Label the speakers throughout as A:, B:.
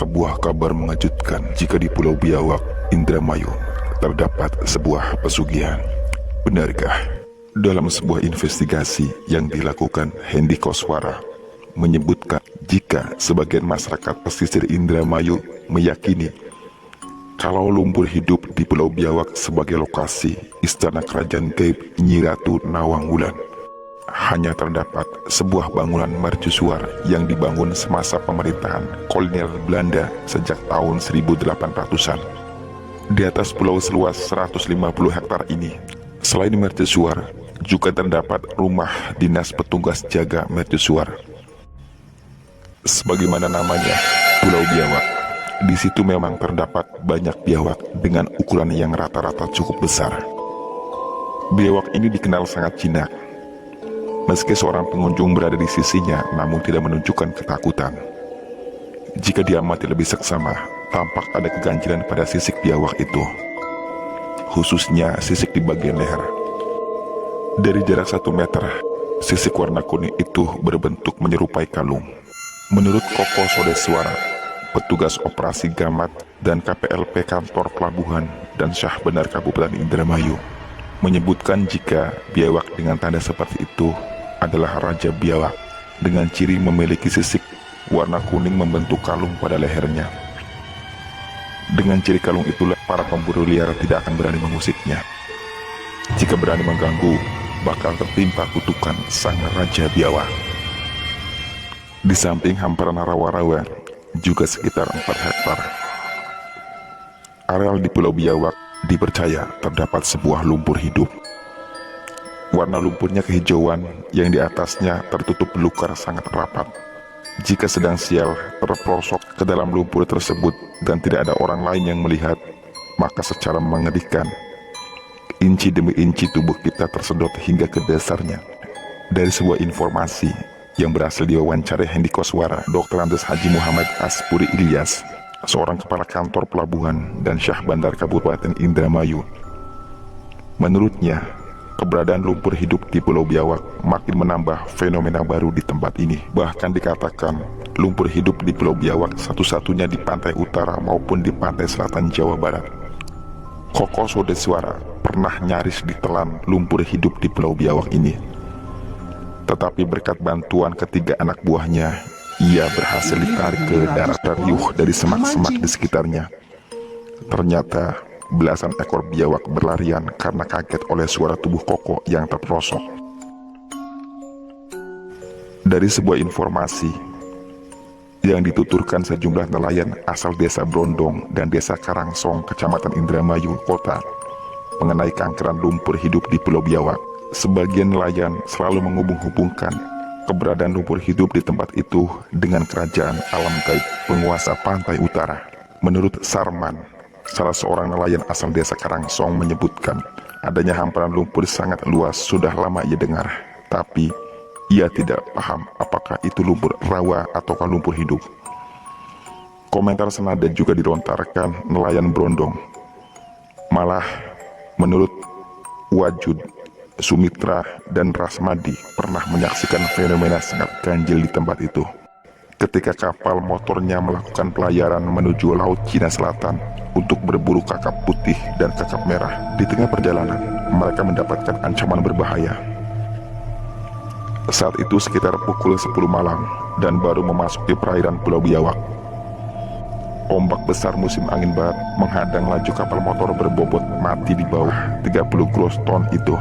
A: Sebuah kabar mengejutkan jika di Pulau Biawak, Indramayu, terdapat sebuah pesugihan. Benarkah? Dalam sebuah investigasi yang dilakukan Hendy Koswara menyebutkan jika sebagian masyarakat pesisir Indramayu meyakini kalau lumpur hidup di Pulau Biawak sebagai lokasi istana kerajaan gaib Nyi Ratu Nawang Wulan. Hanya terdapat sebuah bangunan mercusuar yang dibangun semasa pemerintahan kolonial Belanda sejak tahun 1800-an. Di atas pulau seluas 150 hektar ini, selain mercusuar, juga terdapat rumah dinas petugas jaga mercusuar. Sebagaimana namanya, Pulau Biawak. Di situ memang terdapat banyak biawak dengan ukuran yang rata-rata cukup besar. Biawak ini dikenal sangat jinak. Meski seorang pengunjung berada di sisinya, namun tidak menunjukkan ketakutan. Jika diamati lebih seksama, tampak ada keganjilan pada sisik biawak itu, khususnya sisik di bagian leher. Dari jarak 1 meter, sisik warna kuning itu berbentuk menyerupai kalung. Menurut Koko Sodeswara, petugas operasi Gamat dan KPLP Kantor Pelabuhan dan Syah Bandar Kabupaten Indramayu, menyebutkan jika biawak dengan tanda seperti itu adalah Raja Biawak dengan ciri memiliki sisik warna kuning membentuk kalung pada lehernya. Dengan ciri kalung itulah para pemburu liar tidak akan berani mengusiknya. Jika berani mengganggu, bakal tertimpa kutukan sang Raja Biawak. Di samping hamparan rawa-rawa, juga sekitar 4 hektar areal di Pulau Biawak dipercaya terdapat sebuah lumpur hidup. Warna lumpurnya kehijauan yang di atasnya tertutup belukar sangat rapat. Jika sedang sial terperosok ke dalam lumpur tersebut dan tidak ada orang lain yang melihat, maka secara mengerikan, inci demi inci tubuh kita tersedot hingga ke dasarnya. Dari sebuah informasi yang berhasil diwawancari Hendy Koswara, Dr. Andes Haji Muhammad Aspuri Ilyas, seorang kepala kantor pelabuhan dan Syah Bandar Kabupaten Indramayu. Menurutnya, keberadaan lumpur hidup di Pulau Biawak makin menambah fenomena baru di tempat ini. Bahkan dikatakan lumpur hidup di Pulau Biawak satu-satunya di pantai utara maupun di pantai selatan Jawa Barat. Koko Sodeswara pernah nyaris ditelan lumpur hidup di Pulau Biawak ini. Tetapi berkat bantuan ketiga anak buahnya, ia berhasil ditarik ke daratan riuh dari semak-semak di sekitarnya. Ternyata belasan ekor biawak berlarian karena kaget oleh suara tubuh Koko yang terperosok. Dari sebuah informasi yang dituturkan sejumlah nelayan asal desa Brondong dan desa Karangsong, kecamatan Indramayu Kota, mengenai kankeran lumpur hidup di Pulau Biawak, sebagian nelayan selalu menghubung-hubungkan keberadaan lumpur hidup di tempat itu dengan kerajaan alam gaib penguasa pantai utara. Menurut Sarman, salah seorang nelayan asal desa Karangsong, menyebutkan adanya hamparan lumpur sangat luas sudah lama ia dengar, tapi ia tidak paham apakah itu lumpur rawa ataukah lumpur hidup. Komentar senada juga dilontarkan nelayan Brondong. Malah menurut Wajud, Sumitra, dan Rasmadi pernah menyaksikan fenomena sangat ganjil di tempat itu. Ketika kapal motornya melakukan pelayaran menuju Laut Cina Selatan untuk berburu kakap putih dan kakap merah, di tengah perjalanan mereka mendapatkan ancaman berbahaya. Saat itu sekitar pukul 10 malam dan baru memasuki perairan Pulau Biawak. Ombak besar musim angin barat menghadang laju kapal motor berbobot mati di bawah 30 gross ton itu.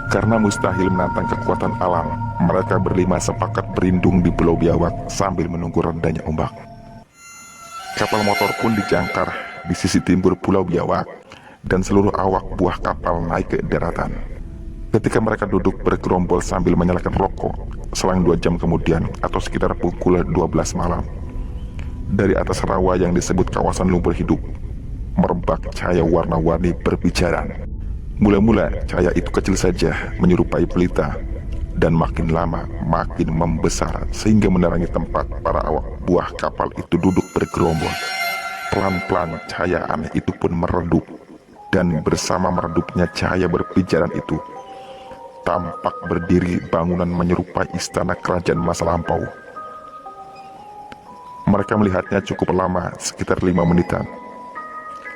A: Karena mustahil menantang kekuatan alam, mereka berlima sepakat berlindung di Pulau Biawak sambil menunggu rendahnya ombak. Kapal motor pun dijangkar di sisi timur Pulau Biawak dan seluruh awak buah kapal naik ke daratan. Ketika mereka duduk bergerombol sambil menyalakan rokok, selang 2 jam kemudian atau sekitar pukul 12 malam, dari atas rawa yang disebut kawasan lumpur hidup, merebak cahaya warna-warni berbicara. Mula-mula cahaya itu kecil saja, menyerupai pelita, dan makin lama makin membesar sehingga menerangi tempat para awak buah kapal itu duduk bergerombol. Pelan-pelan cahaya aneh itu pun meredup, dan bersama meredupnya cahaya berpijaran itu, tampak berdiri bangunan menyerupai istana kerajaan masa lampau. Mereka melihatnya cukup lama, sekitar 5 menitan.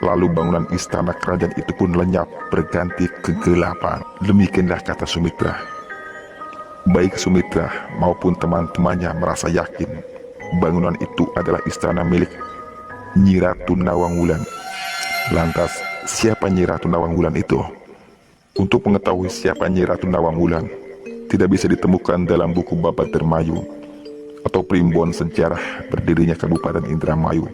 A: Lalu bangunan istana kerajaan itu pun lenyap, berganti kegelapan. Demikianlah kata Sumitra. Baik Sumitra maupun teman-temannya merasa yakin bangunan itu adalah istana milik Nyi Ratu Nawangwulan. Lantas, siapa Nyi Ratu Nawangwulan itu? Untuk mengetahui siapa Nyi Ratu Nawangwulan, tidak bisa ditemukan dalam buku Babat Dermayu atau primbon sejarah berdirinya Kabupaten Indramayu,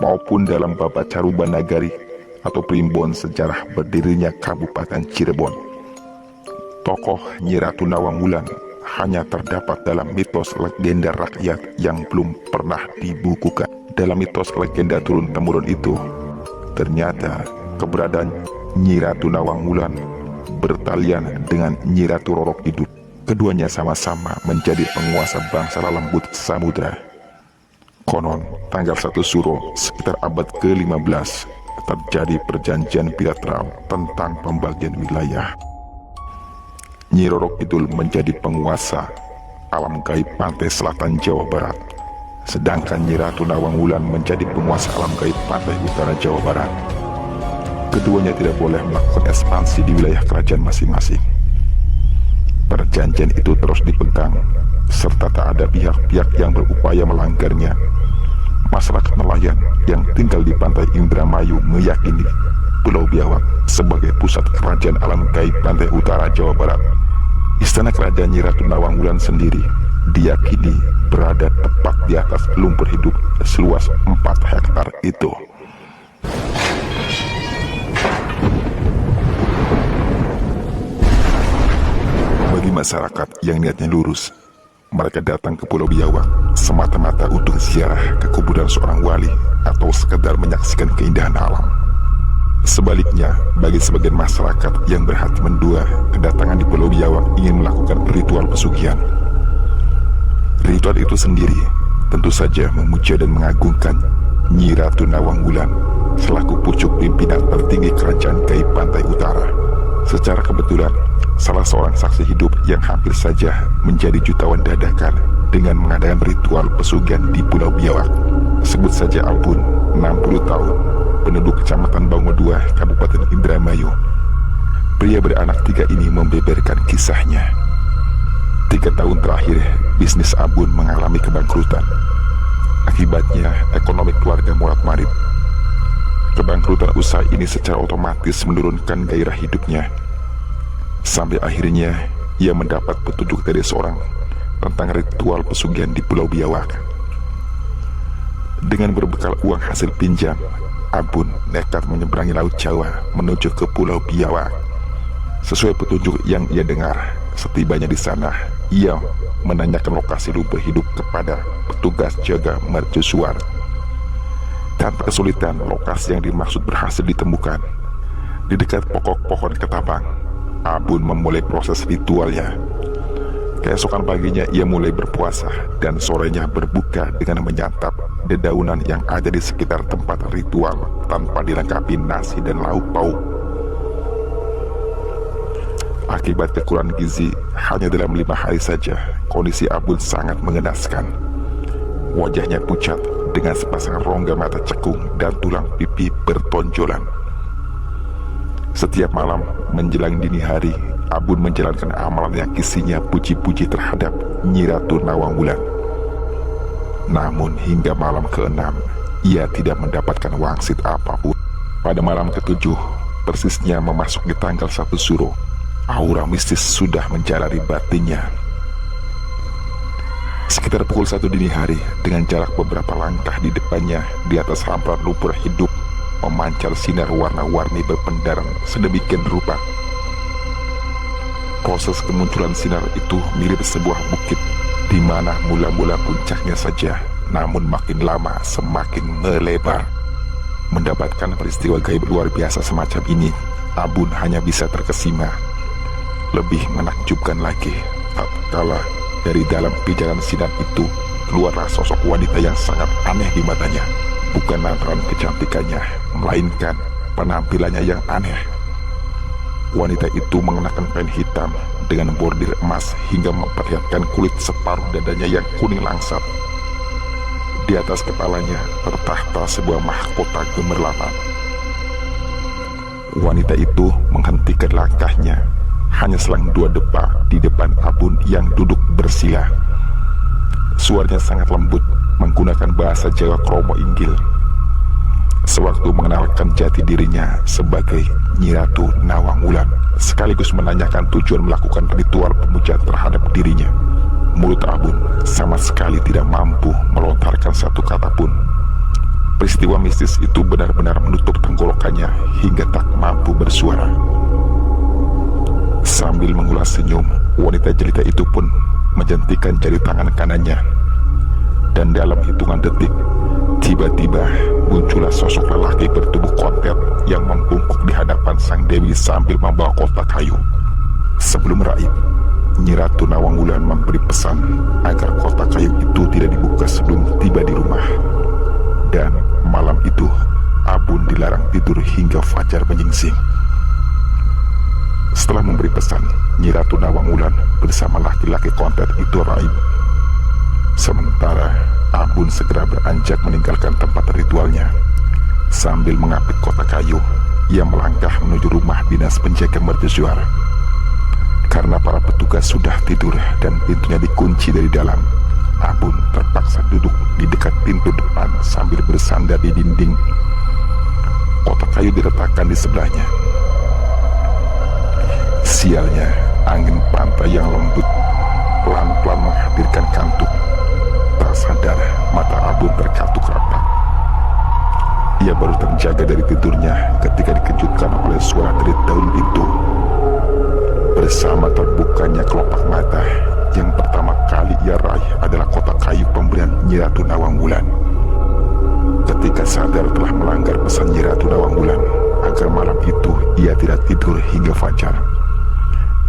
A: maupun dalam Babat Caruban Nagari atau primbon sejarah berdirinya Kabupaten Cirebon. Tokoh Nyi Ratu Nawangwulan hanya terdapat dalam mitos legenda rakyat yang belum pernah dibukukan. Dalam mitos legenda turun-temurun itu, ternyata keberadaan Nyi Ratu Nawangwulan bertalian dengan Nyi Ratu Rorok Hidup. Keduanya sama-sama menjadi penguasa bangsa Lembut Samudra. Konon, tanggal 1 Suro sekitar abad ke-15 terjadi perjanjian bilateral tentang pembagian wilayah. Nyi Roro Kidul menjadi penguasa alam gaib pantai selatan Jawa Barat, sedangkan Nyi Ratu Nawangwulan menjadi penguasa alam gaib pantai utara Jawa Barat. Keduanya tidak boleh melakukan ekspansi di wilayah kerajaan masing-masing. Perjanjian itu terus dipegang, serta tak ada pihak-pihak yang berupaya melanggarnya. Masyarakat nelayan yang tinggal di pantai Indramayu meyakini Pulau Biawak sebagai pusat kerajaan alam gaib pantai utara Jawa Barat. Istana kerajaan Nyi Ratu Nawangwulan sendiri diyakini berada tepat di atas lumpur hidup seluas 4 hektar itu. Bagi masyarakat yang niatnya lurus, mereka datang ke Pulau Biawak semata-mata untuk ziarah ke kuburan seorang wali atau sekedar menyaksikan keindahan alam. Sebaliknya, bagi sebagian masyarakat yang berhati mendua, kedatangan di Pulau Biawak ingin melakukan ritual pesugihan. Ritual itu sendiri tentu saja memuja dan mengagungkan Nyi Ratu Nawangwulan selaku pucuk pimpinan tertinggi kerajaan gaib pantai utara. Secara kebetulan, salah seorang saksi hidup yang hampir saja menjadi jutawan dadakan dengan mengadakan ritual pesugihan di Pulau Biawak. Sebut saja Ampun, 60 tahun, penduduk kecamatan Bango 2, Kabupaten Indramayu. Pria beranak 3 ini membeberkan kisahnya. 3 tahun terakhir, bisnis Abun mengalami kebangkrutan. Akibatnya, ekonomi keluarga morat-marit. Kebangkrutan usaha ini secara otomatis menurunkan gairah hidupnya. Sampai akhirnya, ia mendapat petunjuk dari seorang tentang ritual pesugihan di Pulau Biawak. Dengan berbekal uang hasil pinjam, Abun nekat menyeberangi Laut Jawa menuju ke Pulau Biawak. Sesuai petunjuk yang ia dengar, setibanya di sana, ia menanyakan lokasi lumpur hidup kepada petugas jaga mercusuar. Tanpa kesulitan, lokasi yang dimaksud berhasil ditemukan. Di dekat pokok pohon ketapang, Abun memulai proses ritualnya. Keesokan paginya ia mulai berpuasa dan sorenya berbuka dengan menyantap dedaunan yang ada di sekitar tempat ritual tanpa dilengkapi nasi dan lauk pauk. Akibat kekurangan gizi, hanya dalam 5 hari saja kondisi Abun sangat mengenaskan. Wajahnya pucat dengan sepasang rongga mata cekung dan tulang pipi bertonjolan. Setiap malam menjelang dini hari, Abun menjalankan amalan yang isinya puji-puji terhadap Nyi Ratu Nawangwulan. Namun hingga malam ke-6, ia tidak mendapatkan wangsit apapun. Pada malam ke-7, persisnya memasuki tanggal 1 Suro, aura mistis sudah menjalari batinnya. Sekitar pukul 1 dini hari, dengan jarak beberapa langkah di depannya, di atas hamparan lumpur hidup, memancar sinar warna-warni berpendaran sedemikian rupa. Proses kemunculan sinar itu mirip sebuah bukit, di mana mula-mula puncaknya saja, namun makin lama semakin melebar. Mendapatkan peristiwa gaib luar biasa semacam ini, Abun hanya bisa terkesima. Lebih menakjubkan lagi, tatkala dari dalam pijaran sinar itu keluarlah sosok wanita yang sangat aneh di matanya. Bukan lantaran kecantikannya, melainkan penampilannya yang aneh. Wanita itu mengenakan kain hitam dengan bordir emas hingga memperlihatkan kulit separuh dadanya yang kuning langsat. Di atas kepalanya tertahta sebuah mahkota gemerlapan. Wanita itu menghentikan langkahnya hanya selang 2 depa di depan Abun yang duduk bersila. Suaranya sangat lembut, menggunakan bahasa Jawa Kromo Inggil. Sewaktu mengenalkan jati dirinya sebagai Nyi Ratu Nawang Wulan, sekaligus menanyakan tujuan melakukan ritual pemujaan terhadap dirinya, mulut Abun sama sekali tidak mampu melontarkan satu kata pun. Peristiwa mistis itu benar-benar menutup tenggorokannya hingga tak mampu bersuara. Sambil mengulas senyum, wanita jelita itu pun menjentikan jari tangan kanannya. Dan dalam hitungan detik, tiba-tiba muncullah sosok lelaki bertubuh kontet yang membungkuk di hadapan sang dewi sambil membawa kotak kayu. Sebelum raib, Nyi Ratu Nawang Wulan memberi pesan agar kotak kayu itu tidak dibuka sebelum tiba di rumah. Dan malam itu, Abun dilarang tidur hingga fajar menyingsing. Setelah memberi pesan, Nyi Ratu Nawang Wulan bersama laki-laki kontet itu raib. Sementara Abun segera beranjak meninggalkan tempat ritualnya. Sambil mengapit kotak kayu, ia melangkah menuju rumah dinas penjaga mercusuar. Karena para petugas sudah tidur dan pintunya dikunci dari dalam, Abun terpaksa duduk di dekat pintu depan sambil bersandar di dinding. Kotak kayu diletakkan di sebelahnya. Sialnya, angin pantai yang lembut pelan-pelan menghadirkan kantuk. Tak sadar, mata Abun terkatuk rapat. Ia baru terjaga dari tidurnya ketika dikejutkan oleh suara derit daun pintu. Bersama terbukanya kelopak mata, yang pertama kali ia raih adalah kotak kayu pemberian Nyi Ratu Nawang Wulan. Ketika sadar telah melanggar pesan Nyi Ratu Nawang Wulan agar malam itu ia tidak tidur hingga fajar,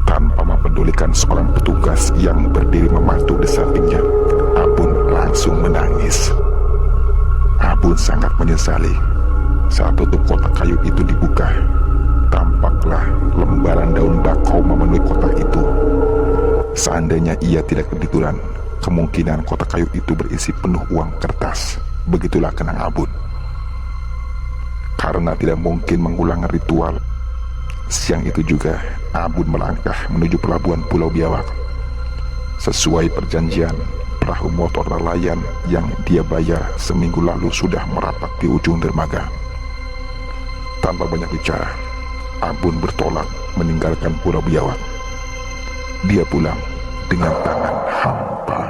A: tanpa mempedulikan seorang petugas yang berdiri memantau di sampingnya, Abun langsung menangis. Abun sangat menyesali. Saat tutup kotak kayu itu dibuka, tampaklah lembaran daun bakau memenuhi kotak itu. Seandainya ia tidak ketiduran, kemungkinan kotak kayu itu berisi penuh uang kertas. Begitulah kenang Abun. Karena tidak mungkin mengulang ritual, siang itu juga Abun melangkah menuju pelabuhan Pulau Biawak. Sesuai perjanjian, perahu motor nelayan yang dia bayar seminggu lalu sudah merapat di ujung dermaga. Tanpa banyak bicara, Abun bertolak meninggalkan Pulau Biawak. Dia pulang dengan tangan hampa.